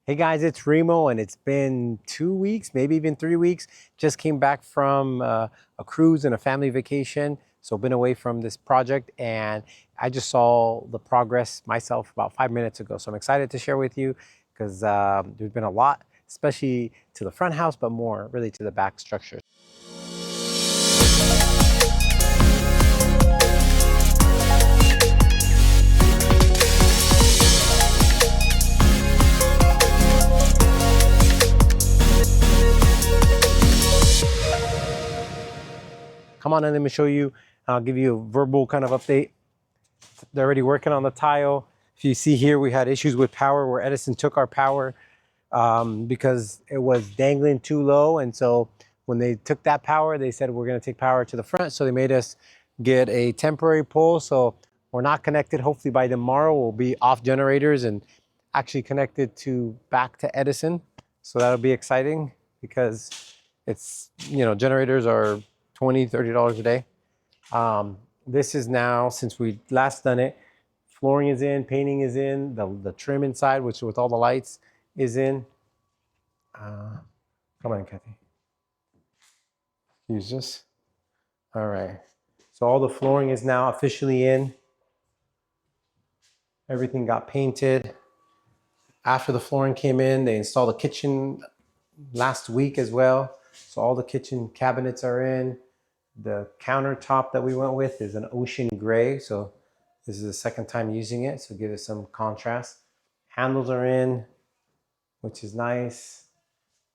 Hey guys, it's Remo, and it's been 2 weeks, maybe even 3 weeks. Just came back from a cruise and a family vacation. So been away from this project, and I just saw the progress myself about 5 minutes ago. So I'm excited to share with you because there's been a lot, especially to the front house, but more really to the back structure. Come on and let me show you. I'll give you a verbal kind of update. They're already working on the tile. If you see here, we had issues with power where Edison took our power because it was dangling too low. And so when they took that power, they said, we're going to take power to the front. So they made us get a temporary pole. So we're not connected. Hopefully by tomorrow, we'll be off generators and actually connected to back to Edison. So that'll be exciting because it's, generators are $20, $30 a day. This is now, since we last done it, flooring is in, painting is in, the trim inside, which with all the lights is in. Come on, Kathy. Use this. All right. So all the flooring is now officially in. Everything got painted. After the flooring came in, they installed the kitchen last week as well. So all the kitchen cabinets are in. The countertop that we went with is an ocean gray. So this is the second time using it. So give it some contrast. Handles are in, which is nice.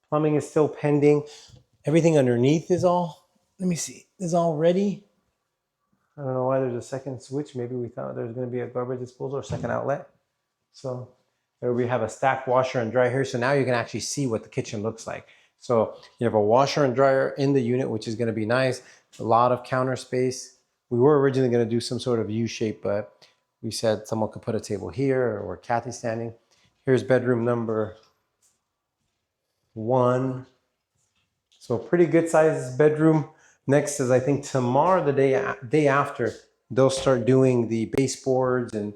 Plumbing is still pending. Everything underneath is all, let me see, is all ready. I don't know why there's a second switch. Maybe we thought there was going to be a garbage disposal or second outlet. So there we have a stacked washer and dryer here. So now you can actually see what the kitchen looks like. So you have a washer and dryer in the unit, which is going to be nice. A lot of counter space. We were originally going to do some sort of U shape, but we said someone could put a table here or where Kathy's standing. Here's bedroom number 1. So pretty good size bedroom. Next is, I think tomorrow, the day after, they'll start doing the baseboards and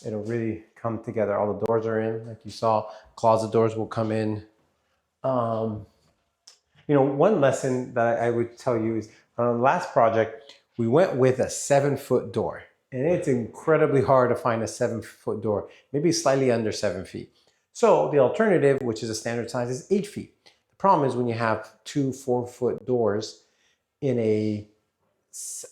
it'll really come together. All the doors are in, like you saw. Closet doors will come in. One lesson that I would tell you is on the last project, we went with a 7-foot door. And it's incredibly hard to find a 7-foot door, maybe slightly under 7 feet. So the alternative, which is a standard size, is 8 feet. The problem is when you have 2 4-foot doors in a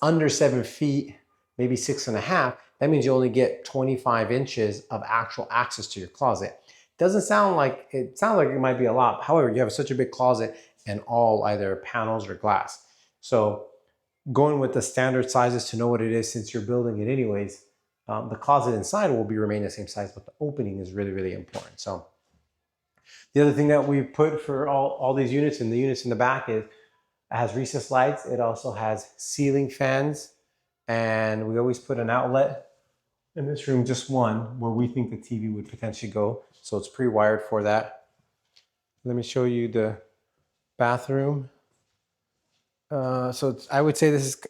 under 7 feet, maybe 6.5, that means you only get 25 inches of actual access to your closet. It sounds like it might be a lot. However, you have such a big closet and all either panels or glass. So going with the standard sizes to know what it is, since you're building it anyways, the closet inside will remain the same size, but the opening is really, really important. So the other thing that we put for all these units and the units in the back is it has recessed lights. It also has ceiling fans, and we always put an outlet in this room, just one, where we think the TV would potentially go. So it's pre-wired for that. Let me show you the bathroom. So I would say this is,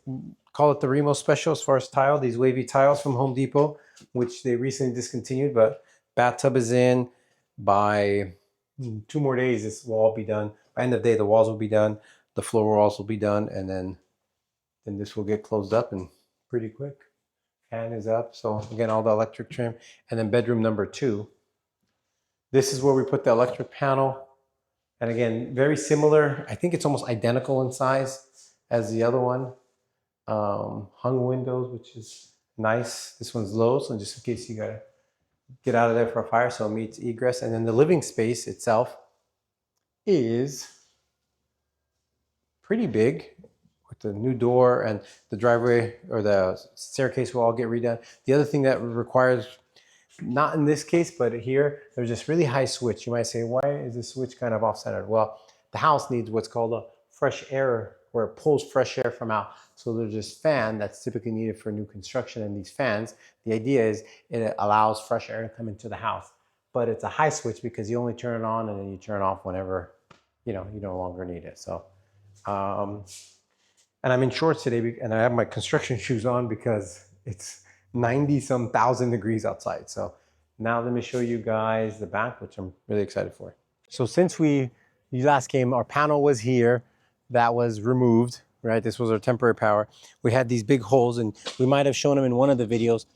call it the Remo special as far as tile, these wavy tiles from Home Depot, which they recently discontinued, but bathtub is in. By 2 more days, this will all be done. By end of day, the walls will be done. The floor walls will be done. And then this will get closed up and pretty quick. Fan is up. So again, all the electric trim. And then bedroom number 2. This is where we put the electric panel. And again, very similar. I think it's almost identical in size as the other one. Hung windows, which is nice. This one's low, so just in case you gotta get out of there for a fire, so it meets egress. And then the living space itself is pretty big with the new door, and the driveway or the staircase will all get redone. The other thing that requires, not in this case, but here, there's this really high switch. You might say, why is this switch kind of off-centered? Well, the house needs what's called a fresh air, where it pulls fresh air from out. So there's this fan that's typically needed for new construction, and these fans, the idea is it allows fresh air to come into the house. But it's a high switch because you only turn it on and then you turn it off whenever you no longer need it. So, and I'm in shorts today, and I have my construction shoes on because it's 90-some thousand degrees outside. So Now let me show you guys the back, which I'm really excited for. So since you last came, our panel was here. That was removed, right? This was our temporary power. We had these big holes, and we might have shown them in one of the videos.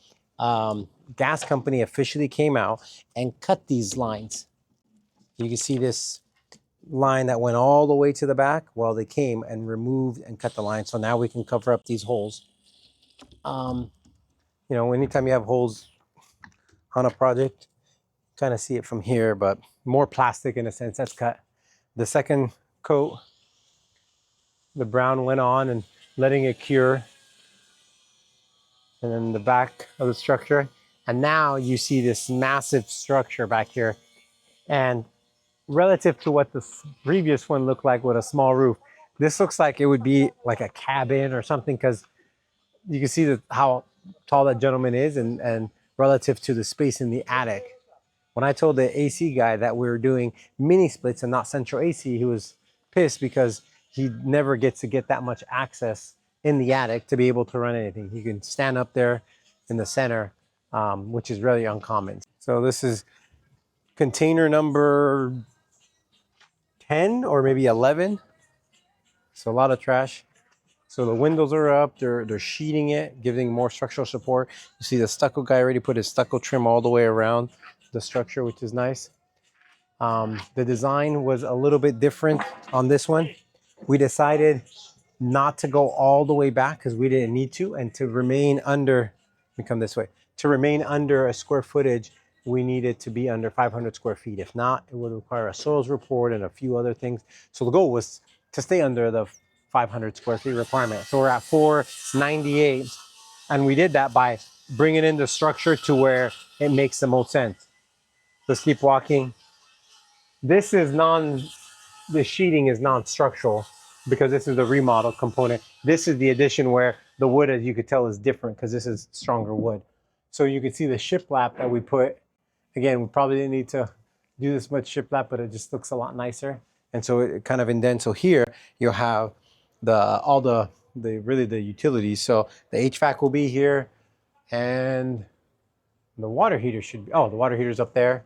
Gas company officially came out and cut these lines. You can see this line that went all the way to the back. Well, they came and removed and cut the line. So now we can cover up these holes. You know, anytime you have holes on a project, kind of see it from here, but more plastic in a sense that's cut. The second coat, the brown went on and letting it cure. And then the back of the structure. And now you see this massive structure back here. And relative to what the previous one looked like with a small roof, this looks like it would be like a cabin or something, because you can see how tall that gentleman is and relative to the space in the attic. When I told the AC guy that we were doing mini splits and not central AC, he was pissed because he never gets to get that much access in the attic to be able to run anything. He can stand up there in the center, which is really uncommon. So this is container number 10 or maybe 11. So a lot of trash. So the windows are up, they're sheeting it, giving more structural support. You see the stucco guy already put his stucco trim all the way around the structure, which is nice. The design was a little bit different on this one. We decided not to go all the way back because we didn't need to, and to remain under, let me come this way, to remain under a square footage, we needed to be under 500 square feet. If not, it would require a soils report and a few other things. So the goal was to stay under the 500 square feet requirement. So we're at 498, and we did that by bringing in the structure to where it makes the most sense. Let's keep walking. This is the sheeting is non-structural because this is the remodel component. This is the addition where the wood, as you could tell, is different because this is stronger wood. So you can see the shiplap that we put. Again, we probably didn't need to do this much shiplap, but it just looks a lot nicer. And so it kind of indents. So here you'll have all the really the utilities. So the HVAC will be here, and the water heater should be, the water heater's up there.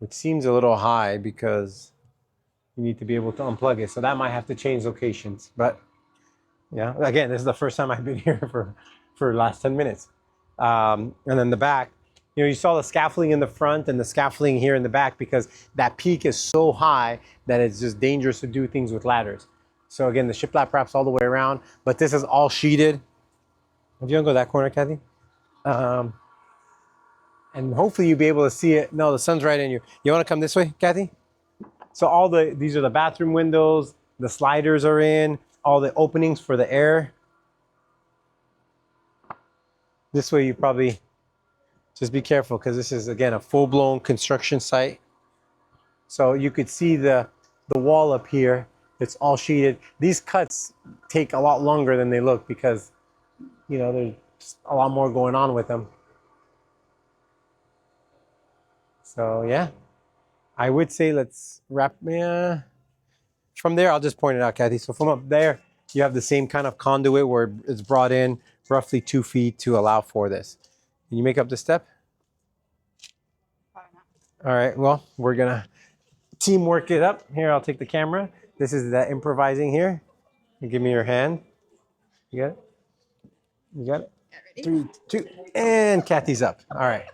Which seems a little high because you need to be able to unplug it. So that might have to change locations. But yeah, again, this is the first time I've been here for the last 10 minutes. And then the back, you know, you saw the scaffolding in the front and the scaffolding here in the back because that peak is so high that it's just dangerous to do things with ladders. So again, the shiplap wraps all the way around, but this is all sheeted. If you want to go that corner, Kathy? And hopefully you'll be able to see it. No, the sun's right in you. You want to come this way, Kathy? So these are the bathroom windows. The sliders are in. All the openings for the air. This way you probably just be careful because this is, again, a full-blown construction site. So you could see the wall up here. It's all sheeted. These cuts take a lot longer than they look because, you know, there's a lot more going on with them. So yeah, I would say let's wrap. From there, I'll just point it out, Kathy. So from up there, you have the same kind of conduit where it's brought in roughly 2 feet to allow for this. Can you make up the step? All right, well, we're gonna teamwork it up. Here, I'll take the camera. This is the improvising here. You give me your hand. You got it? You got it? 3, 2, and Kathy's up. All right.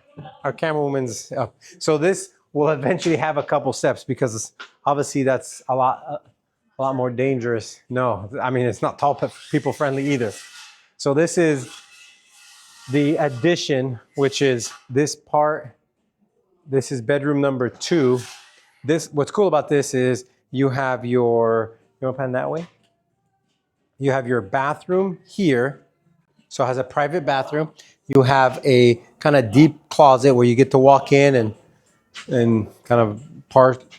Our camera woman's up. So this will eventually have a couple steps because obviously that's a lot more dangerous. No, I mean, it's not tall people friendly either. So this is the addition, which is this part. This is bedroom number 2. What's cool about this is you have you want to pan that way? You have your bathroom here. So it has a private bathroom. You have a kind of deep closet where you get to walk in and kind of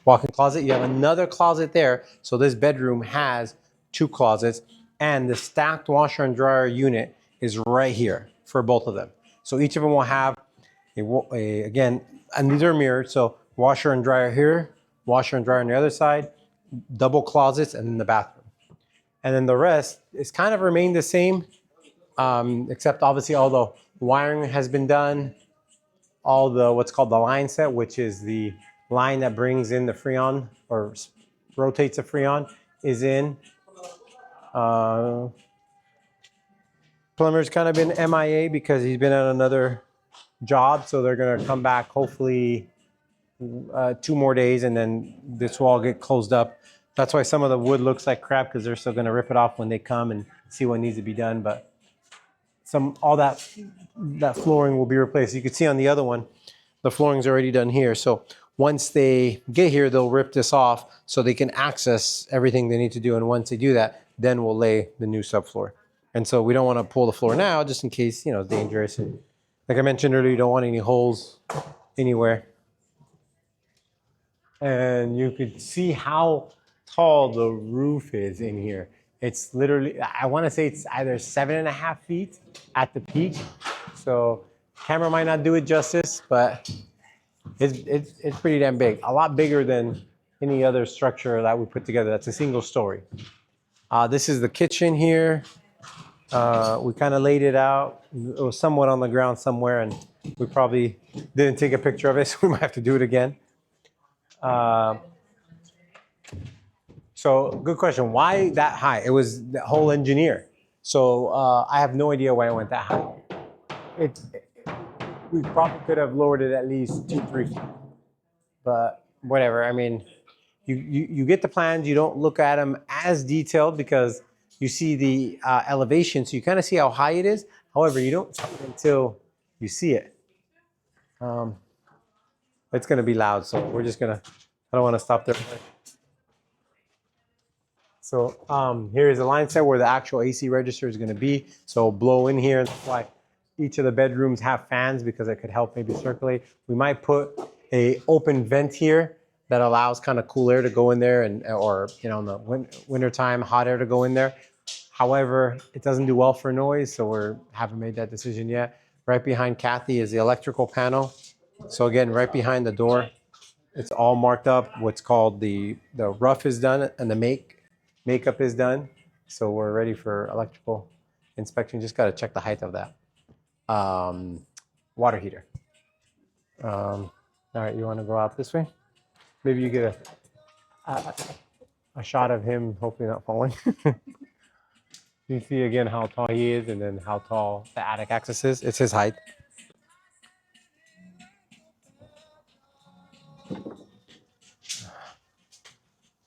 walk-in closet. You have another closet there. So this bedroom has 2 closets, and the stacked washer and dryer unit is right here for both of them. So each of them will have again, and these are mirrored. So washer and dryer here, washer and dryer on the other side, double closets, and then the bathroom. And then the rest is kind of remained the same. Except obviously all the wiring has been done. all the what's called the line set, which is the line that brings in the Freon or rotates the Freon, is in. Plumber's kind of been MIA because he's been on another job, so they're gonna come back hopefully 2 more days, and then this will all get closed up. That's why some of the wood looks like crap, because they're still gonna rip it off when they come and see what needs to be done. But all that flooring will be replaced. You can see on the other one, the flooring's already done here. So once they get here, they'll rip this off so they can access everything they need to do. And once they do that, then we'll lay the new subfloor. And so we don't want to pull the floor now, just in case, it's dangerous. And like I mentioned earlier, you don't want any holes anywhere. And you could see how tall the roof is in here. It's literally, I want to say it's either 7.5 feet at the peak. So camera might not do it justice, but it's pretty damn big. A lot bigger than any other structure that we put together. That's a single story. This is the kitchen here. We kind of laid it out. It was somewhat on the ground somewhere, and we probably didn't take a picture of it, so we might have to do it again. So good question. Why that high? It was the whole engineer. So I have no idea why it went that high. We probably could have lowered it at least 2-3 feet, but whatever. I mean, you get the plans. You don't look at them as detailed because you see the elevation, so you kind of see how high it is. However, you don't see it until you see it. It's going to be loud, so we're just going to, I don't want to stop there. So here's the line set where the actual AC register is going to be. So blow in here. That's why each of the bedrooms have fans, because it could help maybe circulate. We might put a open vent here that allows kind of cool air to go in there, or in the winter time, hot air to go in there. However, it doesn't do well for noise, so we haven't made that decision yet. Right behind Kathy is the electrical panel. So again, right behind the door, it's all marked up. What's called the rough is done and the makeup is done. So we're ready for electrical inspection. Just got to check the height of that water heater. All right, you want to go out this way? Maybe you get a shot of him, hopefully not falling. You see again how tall he is, and then how tall the attic access is. It's his height.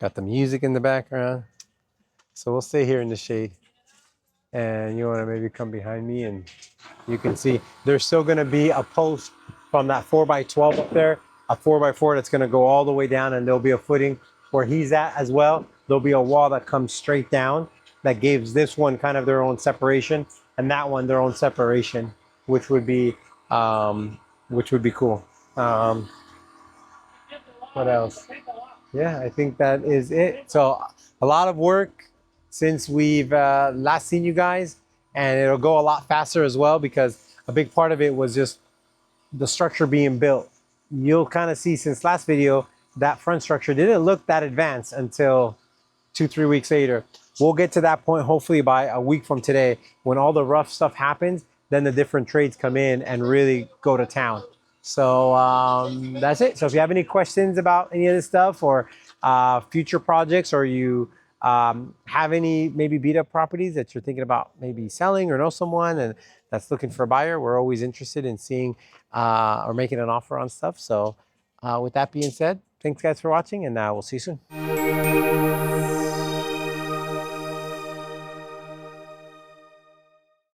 Got the music in the background. So we'll stay here in the shade. And you want to maybe come behind me, and you can see there's still going to be a post from that 4x12 up there, a 4x4 that's going to go all the way down, and there'll be a footing where he's at as well. There'll be a wall that comes straight down that gives this one kind of their own separation, and that one their own separation, which would be cool. What else? Yeah, I think that is it. So a lot of work since we've last seen you guys, and it'll go a lot faster as well, because a big part of it was just the structure being built. You'll kind of see since last video that front structure didn't look that advanced until 2-3 weeks later. We'll get to that point hopefully by a week from today, when all the rough stuff happens. Then the different trades come in and really go to town. So that's it. So if you have any questions about any of this stuff, or future projects, or you have any maybe beat up properties that you're thinking about maybe selling, or know someone and that's looking for a buyer, we're always interested in seeing or making an offer on stuff. So with that being said, thanks guys for watching, and we'll see you soon.